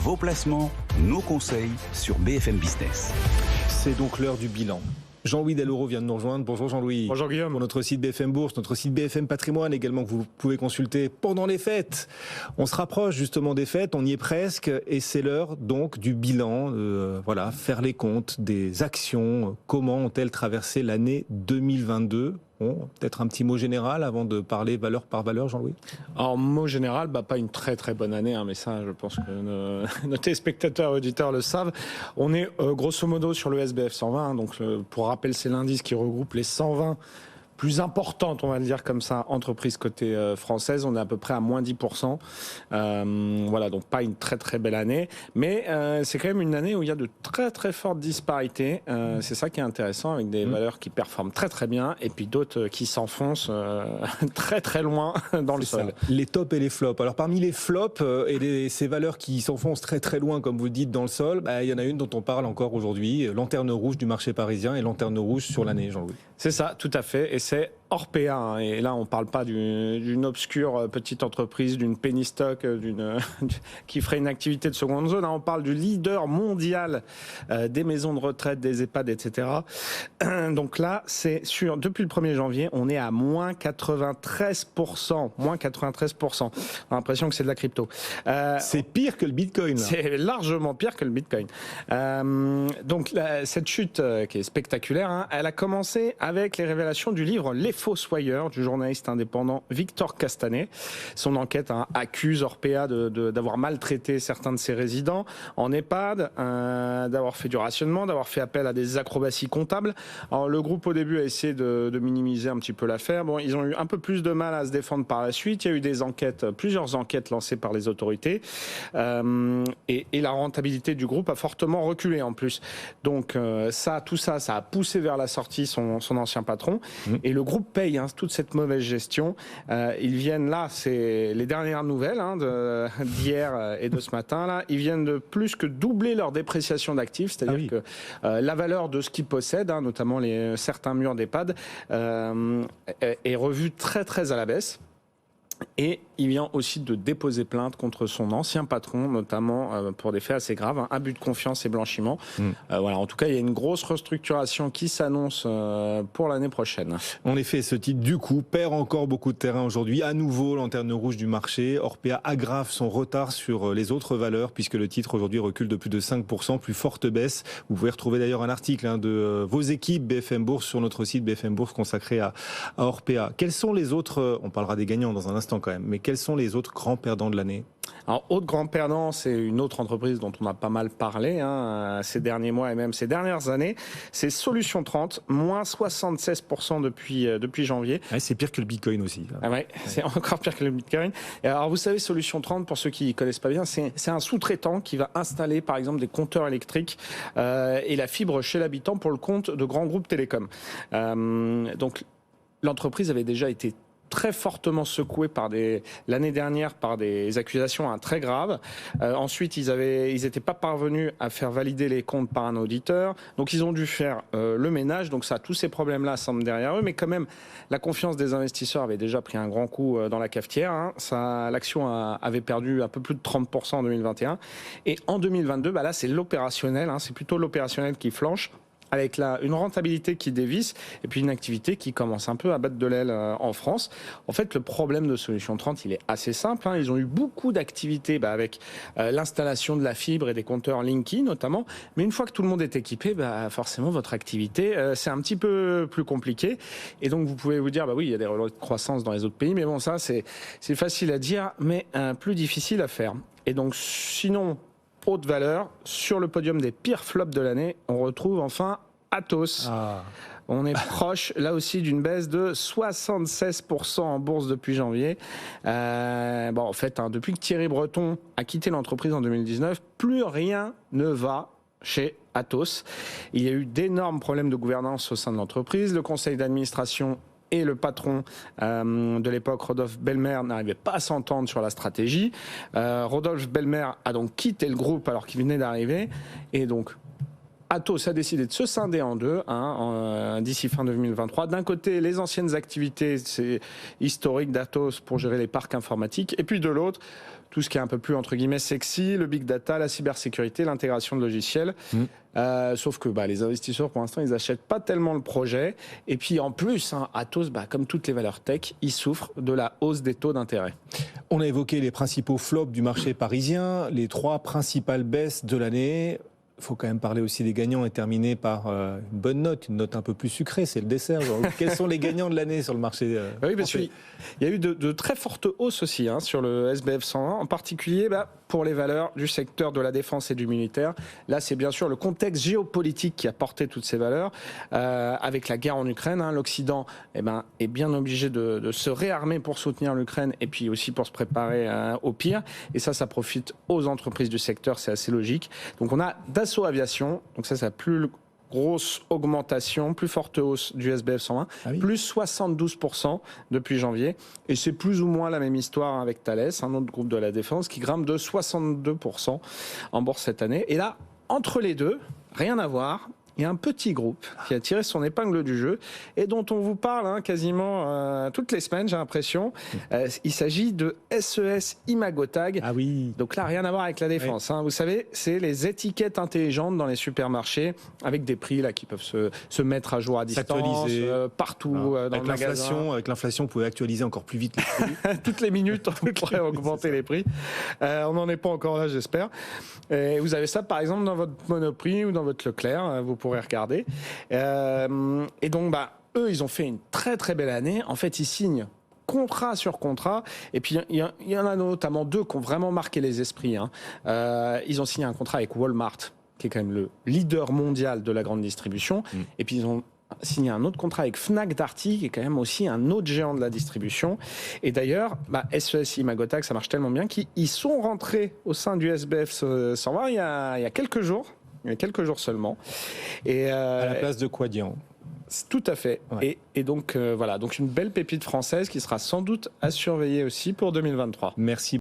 Vos placements, nos conseils sur BFM Business. C'est donc l'heure du bilan. Jean-Louis Dellauro vient de nous rejoindre. Bonjour Jean-Louis. Bonjour Guillaume. Pour notre site BFM Bourse, notre site BFM Patrimoine également que vous pouvez consulter pendant les fêtes. On se rapproche justement des fêtes, on y est presque et c'est l'heure donc du bilan. Faire les comptes des actions. Comment ont-elles traversé l'année 2022 ? Bon, peut-être un petit mot général avant de parler valeur par valeur, Jean-Louis. Alors, mot général, pas une très très bonne année, mais ça, je pense que nos téléspectateurs et auditeurs le savent. On est grosso modo sur le SBF 120, donc pour rappel, c'est l'indice qui regroupe les 120 plus importantes, on va le dire comme ça, entreprises cotées françaises. On est à peu près à moins 10%. Donc pas une très très belle année. Mais c'est quand même une année où il y a de très très fortes disparités. C'est ça qui est intéressant, avec des valeurs qui performent très très bien et puis d'autres qui s'enfoncent très très loin dans le sol. Les tops et les flops. Alors parmi les flops et ces valeurs qui s'enfoncent très très loin, comme vous le dites, dans le sol, il y en a une dont on parle encore aujourd'hui, lanterne rouge du marché parisien et lanterne rouge sur l'année, Jean-Louis. C'est ça, tout à fait. Et c'est Orpea. Et là, on ne parle pas d'une obscure petite entreprise, d'une penny stock, qui ferait une activité de seconde zone. On parle du leader mondial des maisons de retraite, des EHPAD, etc. Donc là, c'est sûr, depuis le 1er janvier, on est à moins 93%. Moins 93%. On a l'impression que c'est de la crypto. C'est pire que le Bitcoin. Là. C'est largement pire que le Bitcoin. Cette chute qui est spectaculaire, elle a commencé avec les révélations du livre Les Fossoyeurs du journaliste indépendant Victor Castanet. Son enquête accuse Orpea d'avoir maltraité certains de ses résidents en EHPAD, d'avoir fait du rationnement, d'avoir fait appel à des acrobaties comptables. Alors, le groupe au début a essayé de minimiser un petit peu l'affaire. Bon, ils ont eu un peu plus de mal à se défendre par la suite. Il y a eu plusieurs enquêtes lancées par les autorités et la rentabilité du groupe a fortement reculé en plus. Donc tout ça a poussé vers la sortie son ancien patron et le groupe paye toute cette mauvaise gestion. Ils viennent là, c'est les dernières nouvelles d'hier et de ce matin là. Ils viennent de plus que doubler leur dépréciation d'actifs, c'est-à-dire que la valeur de ce qu'ils possèdent, notamment certains murs d'EHPAD, est revue très très à la baisse. Et il vient aussi de déposer plainte contre son ancien patron, notamment pour des faits assez graves, abus de confiance et blanchiment. En tout cas, il y a une grosse restructuration qui s'annonce pour l'année prochaine. En effet, ce titre, du coup, perd encore beaucoup de terrain aujourd'hui. À nouveau, lanterne rouge du marché. Orpea aggrave son retard sur les autres valeurs, puisque le titre aujourd'hui recule de plus de 5%, plus forte baisse. Vous pouvez retrouver d'ailleurs un article de vos équipes BFM Bourse sur notre site BFM Bourse consacré à Orpea. Quels sont les autres, on parlera des gagnants dans un instant quand même, mais quels sont les autres grands perdants de l'année ? Alors, autre grand perdant, c'est une autre entreprise dont on a pas mal parlé ces derniers mois et même ces dernières années. C'est Solutions 30, moins 76% depuis janvier. C'est pire que le Bitcoin aussi. C'est encore pire que le Bitcoin. Et alors, vous savez, Solutions 30, pour ceux qui ne connaissent pas bien, c'est un sous-traitant qui va installer, par exemple, des compteurs électriques et la fibre chez l'habitant pour le compte de grands groupes télécoms. Donc, l'entreprise avait déjà été très fortement secoué l'année dernière par des accusations très graves. Ensuite, ils n'étaient pas parvenus à faire valider les comptes par un auditeur. Donc, ils ont dû faire le ménage. Donc, tous ces problèmes-là semblent derrière eux. Mais quand même, la confiance des investisseurs avait déjà pris un grand coup dans la cafetière. L'action avait perdu un peu plus de 30% en 2021. Et en 2022, là, c'est l'opérationnel. C'est plutôt l'opérationnel qui flanche, avec une rentabilité qui dévisse et puis une activité qui commence un peu à battre de l'aile en France. En fait, le problème de Solutions 30, il est assez simple. Ils ont eu beaucoup d'activités avec l'installation de la fibre et des compteurs Linky notamment. Mais une fois que tout le monde est équipé, forcément, votre activité, c'est un petit peu plus compliqué. Et donc, vous pouvez vous dire, oui, il y a des relais de croissance dans les autres pays. Mais bon, ça, c'est facile à dire, mais plus difficile à faire. Et donc, sinon, haute valeur, sur le podium des pires flops de l'année, on retrouve enfin Atos. On est proche, là aussi, d'une baisse de 76% en bourse depuis janvier. En fait, depuis que Thierry Breton a quitté l'entreprise en 2019, plus rien ne va chez Atos. Il y a eu d'énormes problèmes de gouvernance au sein de l'entreprise. Le conseil d'administration et le patron de l'époque, Rodolphe Belmer, n'arrivaient pas à s'entendre sur la stratégie. Rodolphe Belmer a donc quitté le groupe alors qu'il venait d'arriver. Et donc, Atos a décidé de se scinder en deux d'ici fin 2023. D'un côté, les anciennes activités historiques d'Atos pour gérer les parcs informatiques. Et puis de l'autre, tout ce qui est un peu plus entre guillemets sexy, le big data, la cybersécurité, l'intégration de logiciels. Sauf que les investisseurs, pour l'instant, ils n'achètent pas tellement le projet. Et puis en plus, Atos, comme toutes les valeurs tech, ils souffrent de la hausse des taux d'intérêt. On a évoqué les principaux flops du marché parisien, les 3 principales baisses de l'année. Il faut quand même parler aussi des gagnants et terminer par une bonne note, une note un peu plus sucrée, c'est le dessert. Quels sont les gagnants de l'année sur le marché Oui, parce qu'il y a eu de très fortes hausses aussi sur le SBF 120, en particulier pour les valeurs du secteur de la défense et du militaire. Là, c'est bien sûr le contexte géopolitique qui a porté toutes ces valeurs. Avec la guerre en Ukraine, l'Occident est bien obligé de se réarmer pour soutenir l'Ukraine et puis aussi pour se préparer au pire. Et ça profite aux entreprises du secteur, c'est assez logique. Donc on a Dassault Aviation, donc ça, c'est la plus grosse augmentation, plus forte hausse du SBF 120, plus 72% depuis janvier. Et c'est plus ou moins la même histoire avec Thales, un autre groupe de la défense, qui grimpe de 62% en bourse cette année. Et là, entre les deux, rien à voir. Il y a un petit groupe qui a tiré son épingle du jeu et dont on vous parle quasiment toutes les semaines, j'ai l'impression. Il s'agit de SES Imagotag. Ah oui. Donc là, rien à voir avec la défense. Vous savez, c'est les étiquettes intelligentes dans les supermarchés avec des prix qui peuvent se mettre à jour à distance, partout dans le magasin. Avec l'inflation, vous pouvez actualiser encore plus vite les prix. Toutes les minutes, on pourrait augmenter les prix. On n'en est pas encore là, j'espère. Et vous avez ça, par exemple, dans votre Monoprix ou dans votre Leclerc. Vous pourrez regarder. Et donc, eux, ils ont fait une très très belle année. En fait, ils signent contrat sur contrat. Et puis, il y en a notamment 2 qui ont vraiment marqué les esprits. Ils ont signé un contrat avec Walmart, qui est quand même le leader mondial de la grande distribution. Et puis, ils ont signé un autre contrat avec Fnac Darty, qui est quand même aussi un autre géant de la distribution. Et d'ailleurs, SES Imagotag, ça marche tellement bien qu'ils sont rentrés au sein du SBF 120 il y a quelques jours. Il y a quelques jours seulement. Et à la place de Quadient. Tout à fait. Ouais. Et donc, voilà. Donc, une belle pépite française qui sera sans doute à surveiller aussi pour 2023. Merci.